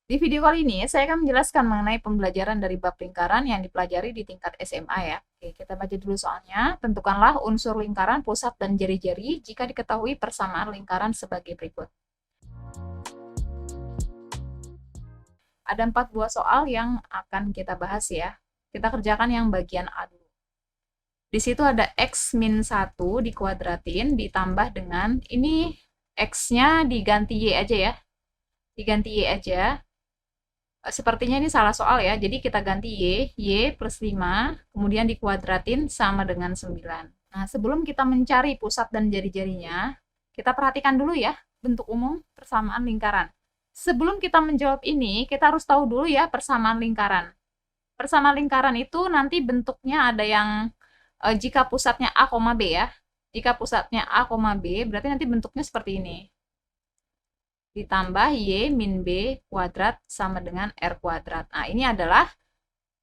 Di video kali ini, saya akan menjelaskan mengenai pembelajaran dari bab lingkaran yang dipelajari di tingkat SMA ya. Oke, kita baca dulu soalnya. Tentukanlah unsur lingkaran, pusat, dan jari-jari jika diketahui persamaan lingkaran sebagai berikut. Ada 4 buah soal yang akan kita bahas ya. Kita kerjakan yang bagian A dulu. Di situ ada X min 1 dikuadratin ditambah dengan, ini X-nya diganti Y aja ya. Diganti Y aja. Sepertinya ini salah soal ya, jadi kita ganti Y plus 5, kemudian dikuadratin sama dengan 9. Nah, sebelum kita mencari pusat dan jari-jarinya, kita perhatikan dulu ya bentuk umum persamaan lingkaran. Sebelum kita menjawab ini, kita harus tahu dulu ya persamaan lingkaran. Persamaan lingkaran itu nanti bentuknya ada yang jika pusatnya A, B ya. Jika pusatnya A, B, berarti nanti bentuknya seperti ini. Ditambah Y min B kuadrat sama dengan R kuadrat. Nah, ini adalah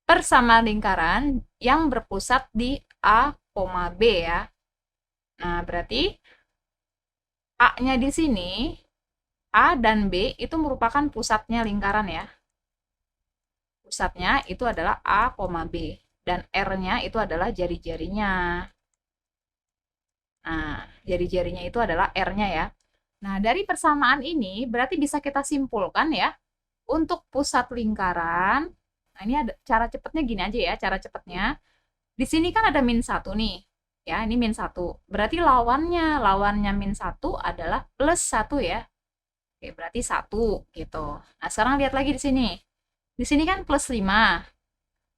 persamaan lingkaran yang berpusat di A, B ya. Nah, berarti A-nya di sini, A dan B itu merupakan pusatnya lingkaran ya. Pusatnya itu adalah A, B. Dan R-nya itu adalah jari-jarinya. Nah, jari-jarinya itu adalah R-nya ya. Nah, dari persamaan ini berarti bisa kita simpulkan ya, untuk pusat lingkaran, nah ini ada cara cepatnya gini aja ya, cara cepatnya. Di sini kan ada min 1 nih. Ya, ini min 1. Berarti lawannya min 1 adalah plus 1 ya. Oke, berarti 1 gitu. Nah, sekarang lihat lagi di sini. Di sini kan plus 5.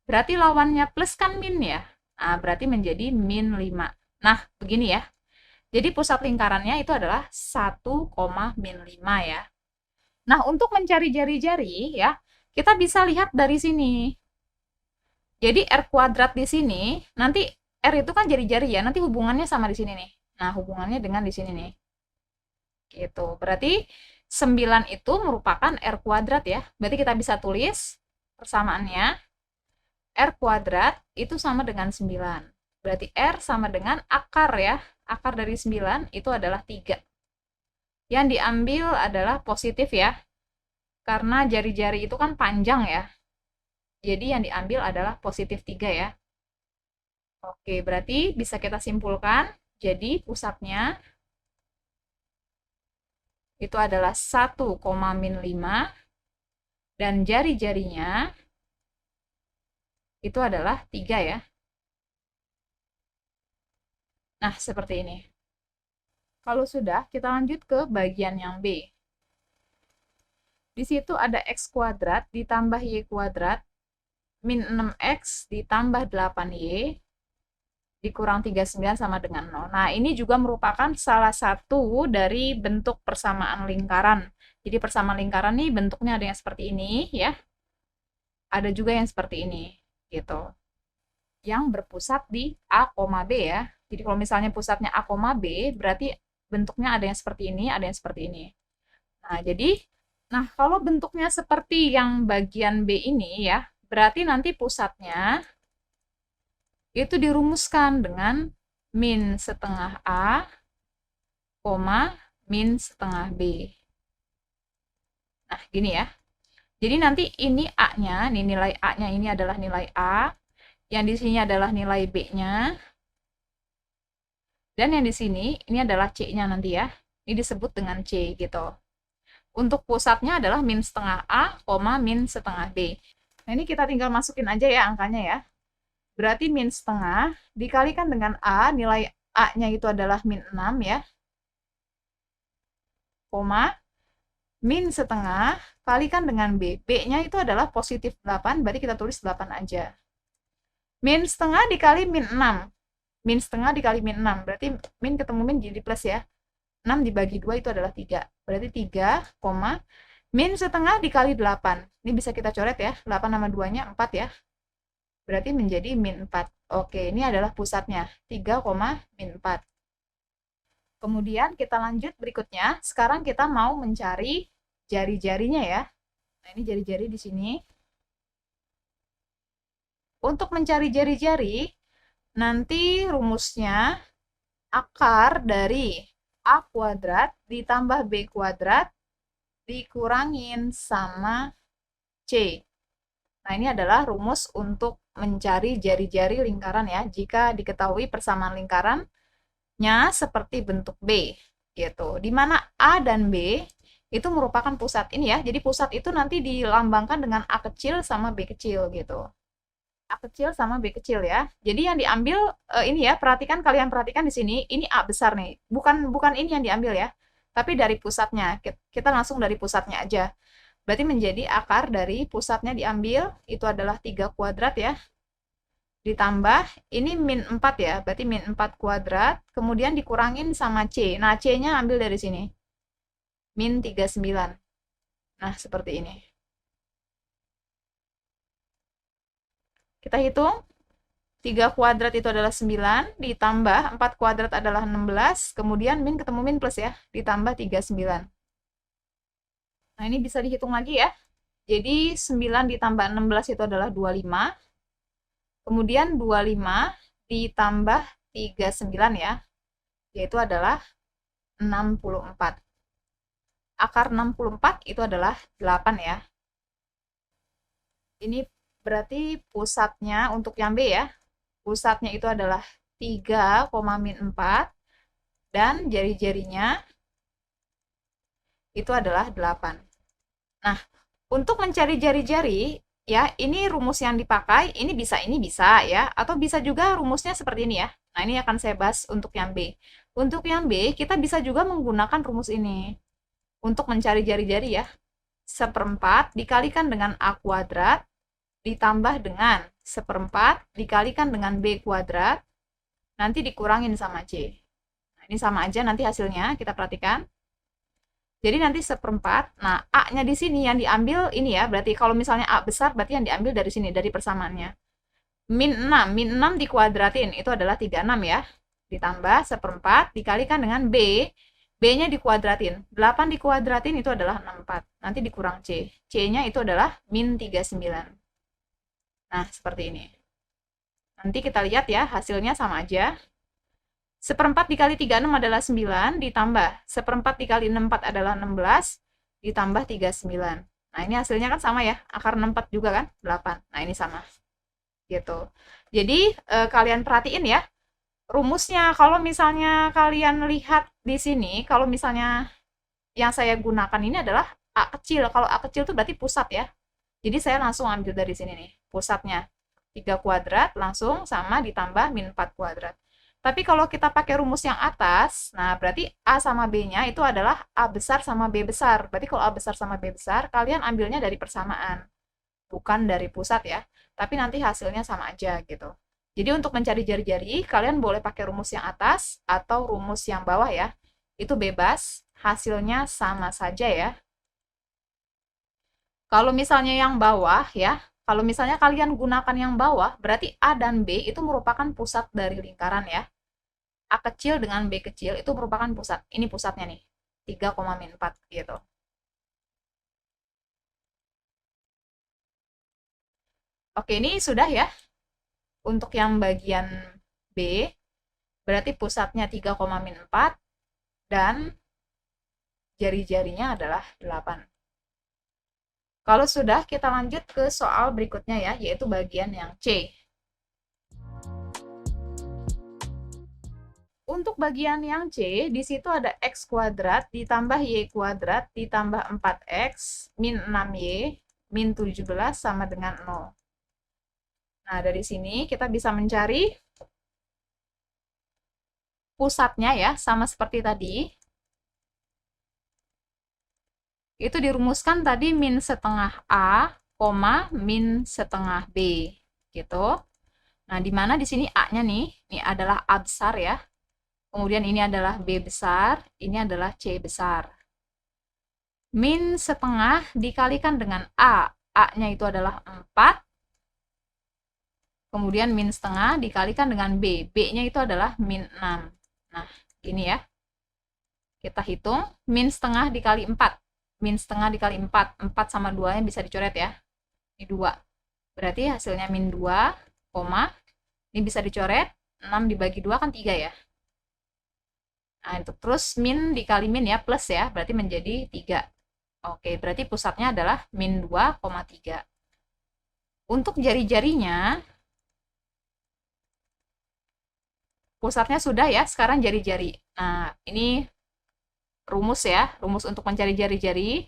Berarti lawannya plus kan min ya. Nah, berarti menjadi min 5. Nah, begini ya. Jadi pusat lingkarannya itu adalah 1, min 5 ya. Nah, untuk mencari jari-jari ya, kita bisa lihat dari sini. Jadi R kuadrat di sini, nanti R itu kan jari-jari ya, nanti hubungannya sama di sini nih. Nah, hubungannya dengan di sini nih. Gitu. Berarti 9 itu merupakan R kuadrat ya. Berarti kita bisa tulis persamaannya R kuadrat itu sama dengan 9. Berarti R sama dengan akar ya. Akar dari 9 itu adalah 3. Yang diambil adalah positif ya. Karena jari-jari itu kan panjang ya. Jadi yang diambil adalah positif 3 ya. Oke, berarti bisa kita simpulkan. Jadi pusatnya itu adalah 1, min 5. Dan jari-jarinya itu adalah 3 ya. Nah, seperti ini. Kalau sudah, kita lanjut ke bagian yang B. Di situ ada X kuadrat ditambah Y kuadrat min 6X ditambah 8Y dikurang 39 sama dengan 0. Nah, ini juga merupakan salah satu dari bentuk persamaan lingkaran. Jadi persamaan lingkaran nih bentuknya ada yang seperti ini ya. Ada juga yang seperti ini gitu. Yang berpusat di A, B ya. Jadi kalau misalnya pusatnya A, B, berarti bentuknya ada yang seperti ini, ada yang seperti ini. Nah, jadi kalau bentuknya seperti yang bagian B ini ya, berarti nanti pusatnya itu dirumuskan dengan min setengah A, min setengah B. Nah, gini ya. Jadi nanti ini A-nya, nih nilai A-nya ini adalah nilai A, yang di sini adalah nilai B-nya, dan yang di sini ini adalah C-nya nanti ya. Ini disebut dengan C gitu. Untuk pusatnya adalah min setengah A, min setengah B. Nah, ini kita tinggal masukin aja ya angkanya ya. Berarti min setengah dikalikan dengan A, nilai A-nya itu adalah min 6 ya. Min setengah kalikan dengan B. B-nya itu adalah positif 8, berarti kita tulis 8 aja. Min setengah dikali min 6. Min setengah dikali min 6, berarti min ketemu min jadi plus ya. 6 dibagi 2 itu adalah 3. Berarti 3, min setengah dikali 8. Ini bisa kita coret ya. 8 sama 2-nya 4 ya. Berarti menjadi min 4. Oke, ini adalah pusatnya. 3, min 4. Kemudian kita lanjut berikutnya. Sekarang kita mau mencari jari-jarinya ya. Nah, ini jari-jari di sini. Untuk mencari jari-jari, nanti rumusnya akar dari A kuadrat ditambah B kuadrat dikurangin sama C. Nah, ini adalah rumus untuk mencari jari-jari lingkaran ya, jika diketahui persamaan lingkarannya seperti bentuk B, gitu. Di mana A dan B itu merupakan pusat ini ya, jadi pusat itu nanti dilambangkan dengan A kecil sama B kecil, gitu. A kecil sama B kecil ya. Jadi yang diambil ini ya, kalian perhatikan di sini, ini A besar nih. Bukan ini yang diambil ya, tapi dari pusatnya. Kita langsung dari pusatnya aja. Berarti menjadi akar dari pusatnya diambil, itu adalah 3 kuadrat ya. Ditambah, ini min 4 ya, berarti min 4 kuadrat, kemudian dikurangin sama C. Nah, C-nya ambil dari sini. Min 39. Nah, seperti ini. Kita hitung. 3 kuadrat itu adalah 9, ditambah 4 kuadrat adalah 16, kemudian min ketemu min plus ya, ditambah 39. Nah, ini bisa dihitung lagi ya. Jadi 9 ditambah 16 itu adalah 25. Kemudian 25 ditambah 39 ya, yaitu adalah 64. Akar 64 itu adalah 8 ya. Ini berarti pusatnya untuk yang B ya. Pusatnya itu adalah 3, min 4, dan jari-jarinya itu adalah 8. Nah, untuk mencari jari-jari, ya, ini rumus yang dipakai, ini bisa ya, atau bisa juga rumusnya seperti ini ya. Nah, ini akan saya bahas untuk yang B. Untuk yang B, kita bisa juga menggunakan rumus ini untuk mencari jari-jari ya. 1/4 dikalikan dengan A kuadrat, ditambah dengan 1/4 dikalikan dengan B kuadrat, nanti dikurangin sama C. Nah, ini sama aja nanti hasilnya, kita perhatikan. Jadi nanti 1/4, nah A-nya di sini yang diambil ini ya, berarti kalau misalnya A besar, berarti yang diambil dari sini, dari persamaannya. Min 6 dikuadratin, itu adalah 36 ya. Ditambah 1/4 dikalikan dengan B, B-nya dikuadratin. 8 dikuadratin itu adalah 64. Nanti dikurang C. C-nya itu adalah min 39. Nah, seperti ini. Nanti kita lihat ya, hasilnya sama aja. 1/4 dikali 36 adalah 9, ditambah 1/4 dikali 64 adalah 16, ditambah 39. Nah, ini hasilnya kan sama ya, akar 64 juga kan, 8. Nah, ini sama. Gitu. Jadi, kalian perhatiin ya, rumusnya kalau misalnya kalian lihat di sini, kalau misalnya yang saya gunakan ini adalah A kecil. Kalau A kecil itu berarti pusat ya. Jadi saya langsung ambil dari sini nih, pusatnya. 3 kuadrat langsung sama ditambah min 4 kuadrat. Tapi kalau kita pakai rumus yang atas, nah berarti A sama B-nya itu adalah A besar sama B besar. Berarti kalau A besar sama B besar, kalian ambilnya dari persamaan. Bukan dari pusat ya. Tapi nanti hasilnya sama aja gitu. Jadi untuk mencari jari-jari, kalian boleh pakai rumus yang atas atau rumus yang bawah ya. Itu bebas, hasilnya sama saja ya. Kalau misalnya yang bawah ya, kalau misalnya kalian gunakan yang bawah, berarti A dan B itu merupakan pusat dari lingkaran ya. A kecil dengan B kecil itu merupakan pusat. Ini pusatnya nih, 3,4 gitu. Oke, ini sudah ya. Untuk yang bagian B, berarti pusatnya 3,4 dan jari-jarinya adalah 8. Kalau sudah, kita lanjut ke soal berikutnya ya, yaitu bagian yang C. Untuk bagian yang C, di situ ada X kuadrat ditambah Y kuadrat ditambah 4X min 6Y min 17 sama dengan 0. Nah, dari sini kita bisa mencari pusatnya ya, sama seperti tadi. Itu dirumuskan tadi min setengah A, min setengah B, gitu. Nah, di mana di sini A-nya nih, ini adalah A besar ya. Kemudian ini adalah B besar, ini adalah C besar. Min setengah dikalikan dengan A, A-nya itu adalah 4. Kemudian min setengah dikalikan dengan B, B-nya itu adalah min 6. Nah, ini ya. Kita hitung, min setengah dikali 4. Min setengah dikali 4, 4 sama 2-nya bisa dicoret ya. Ini 2. Berarti hasilnya min 2, ini bisa dicoret, 6 dibagi 2 kan 3 ya. Nah, itu terus min dikali min ya, plus ya, berarti menjadi 3. Oke, berarti pusatnya adalah min 2,3. Untuk jari-jarinya, pusatnya sudah ya, sekarang jari-jari. Nah, ini rumus ya, rumus untuk mencari jari-jari.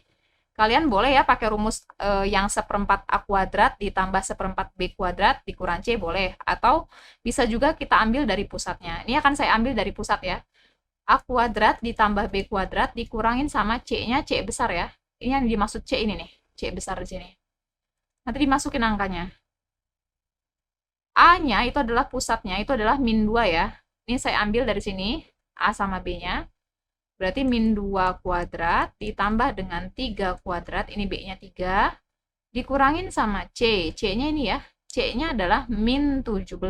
Kalian boleh ya pakai rumus yang seperempat A kuadrat ditambah seperempat B kuadrat dikurang C boleh. Atau bisa juga kita ambil dari pusatnya. Ini akan saya ambil dari pusat ya. A kuadrat ditambah B kuadrat dikurangin sama C-nya C besar ya. Ini yang dimaksud C ini nih, C besar di sini. Nanti dimasukin angkanya. A-nya itu adalah pusatnya, itu adalah min 2 ya. Ini saya ambil dari sini, A sama B-nya. Berarti min 2 kuadrat ditambah dengan 3 kuadrat, ini B-nya 3, dikurangin sama C. C-nya ini ya, C-nya adalah min 17.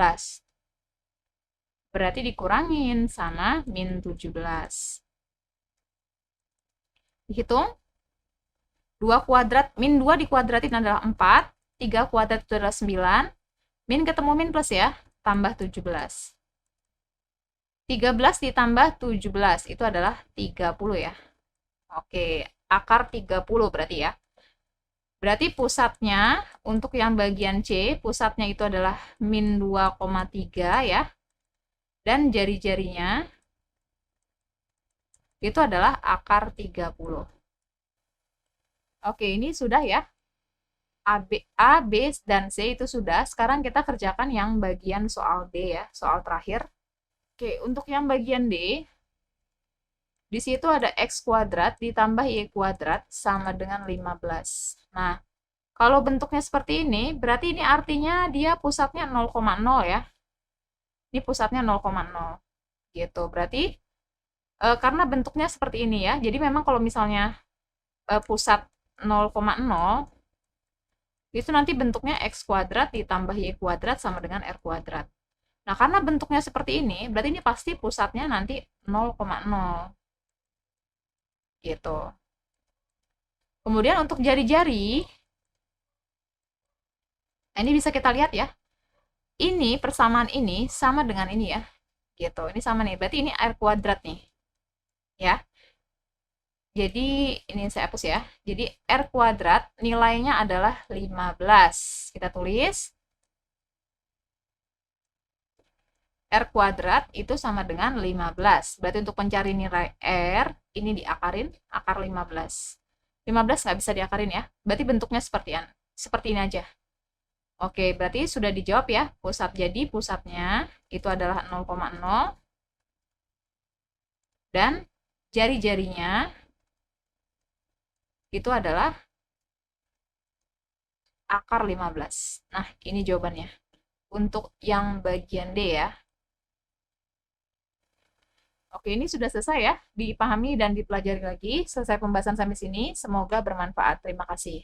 Berarti dikurangin sama min 17. Dihitung. 2 kuadrat, min 2 dikuadratin adalah 4, 3 kuadrat itu adalah 9, min ketemu min plus ya, tambah 17. 13 ditambah 17 itu adalah 30 ya. Oke, akar 30 berarti ya. Berarti pusatnya untuk yang bagian C, pusatnya itu adalah min 2,3 ya. Dan jari-jarinya itu adalah akar 30. Oke, ini sudah ya. A, B, dan C itu sudah. Sekarang kita kerjakan yang bagian soal D ya, soal terakhir. Oke, untuk yang bagian D, di situ ada X kuadrat ditambah Y kuadrat sama dengan 15. Nah, kalau bentuknya seperti ini, berarti ini artinya dia pusatnya 0,0 ya. Ini pusatnya 0,0. Gitu. Berarti, karena bentuknya seperti ini ya, jadi memang kalau misalnya pusat 0,0, itu nanti bentuknya X kuadrat ditambah Y kuadrat sama dengan R kuadrat. Nah, karena bentuknya seperti ini, berarti ini pasti pusatnya nanti 0,0. Gitu. Kemudian untuk jari-jari, nah ini bisa kita lihat ya. Ini persamaan ini sama dengan ini ya. Gitu. Ini sama nih. Berarti ini R kuadrat nih. Ya. Jadi ini saya hapus ya. Jadi R kuadrat nilainya adalah 15. Kita tulis R kuadrat itu sama dengan 15. Berarti untuk mencari nilai R, ini diakarin, akar 15. 15 nggak bisa diakarin ya. Berarti bentuknya seperti ini aja. Oke, berarti sudah dijawab ya. Jadi pusatnya itu adalah 0,0. Dan jari-jarinya itu adalah akar 15. Nah, ini jawabannya. Untuk yang bagian D ya. Oke, ini sudah selesai ya, dipahami dan dipelajari lagi. Selesai pembahasan sampai sini, semoga bermanfaat. Terima kasih.